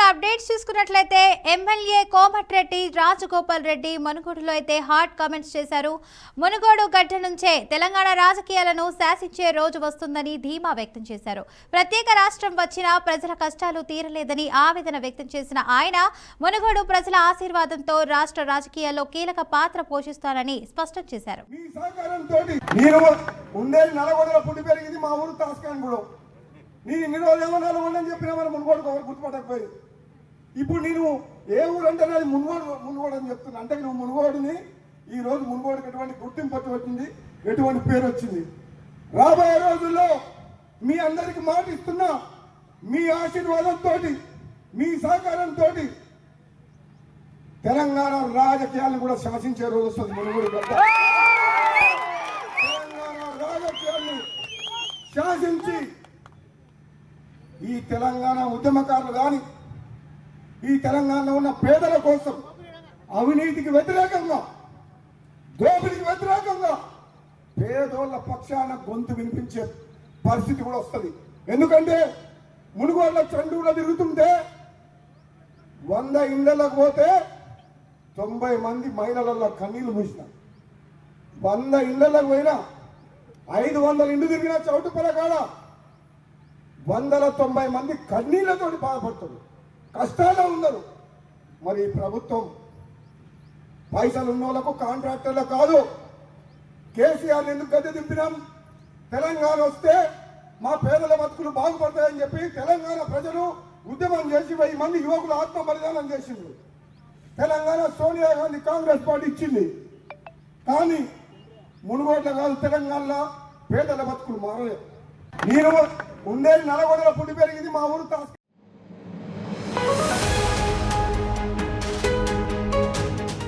Updates చూసుకున్నట్లయితే MLA Komatireddy Rajagopal Reddy మునుగోడులో అయితే హాట్ కామెంట్స్ చేశారు. మునుగోడు గడ్డ నుంచే తెలంగాణ రాజకీయాలను శాసించే రోజు వస్తుందని ధీమా వ్యక్తం చేశారు. ప్రత్యేక రాష్ట్రం వచ్చినా ప్రజల కష్టాలు తీరలేదని ఆవేదన వ్యక్తం చేసిన ఆయన మునుగోడు ప్రజల ఆశీర్వాదంతో రాష్ట్ర రాజకీయాల్లో కీలక పాత్ర పోషిస్తానని స్పష్టం చేశారు. నేను ఇన్ని రోజులు ఏమన్నా ఉండని చెప్పినా మనం మునుగోడు గుర్తుపట్టకపోయింది. ఇప్పుడు నేను ఏ ఊరు అంటే నాది మునుగోడు అని చెప్తున్నా. అంటే నువ్వు మునుగోడుని ఈ రోజు మునుగోడుకి ఎటువంటి గుర్తింపు వచ్చింది, ఎటువంటి పేరు వచ్చింది. రాబోయే రోజుల్లో మీ అందరికి మాట ఇస్తున్నా, మీ ఆశీర్వాదంతో మీ సహకారంతో తెలంగాణ రాజకీయాలను కూడా శాసించే రోజు వస్తుంది. మునుగోడు గడ్డ తెలంగాణ రాజకీయాన్ని శాసించి ఈ తెలంగాణ ఉద్యమకారులు కానీ ఈ తెలంగాణలో ఉన్న పేదల కోసం అవినీతికి వ్యతిరేకంగా, దోపిడీకి వ్యతిరేకంగా పేదోళ్ల పక్షాన గొంతు వినిపించే పరిస్థితి కూడా వస్తుంది. ఎందుకంటే మునుగోళ్ళ చండూలో తిరుగుతుంటే 100 ఇళ్లకు పోతే 90 మంది మహిళల కన్నీళ్లు మూసినారు. 100 ఇళ్లకు పోయినా 500 ఇండ్లు తిరిగిన చౌటుపల కాడ 190 మంది కన్నీళ్లతో బాధపడుతారు, కష్టాల్లో ఉన్నారు. మరి ప్రభుత్వం పైసలు ఉన్న వాళ్ళకు కాంట్రాక్టర్లు కాదు. కేసీఆర్ ఎందుకు గద్దె దింపినాం? తెలంగాణ వస్తే మా పేదల బతుకులు బాగుపడతాయని చెప్పి తెలంగాణ ప్రజలు ఉద్యమం చేసి 1000 మంది యువకులు ఆత్మ బలిదానం చేసిండ్రు. తెలంగాణ సోనియా గాంధీ కాంగ్రెస్ పార్టీ ఇచ్చింది. కానీ మునుగోట్ల కాదు, తెలంగాణలో పేదల బతుకులు మారలేదు. నేను ఉండేది నల్గొండలో పుట్టి పెరిగింది. మా ఊరు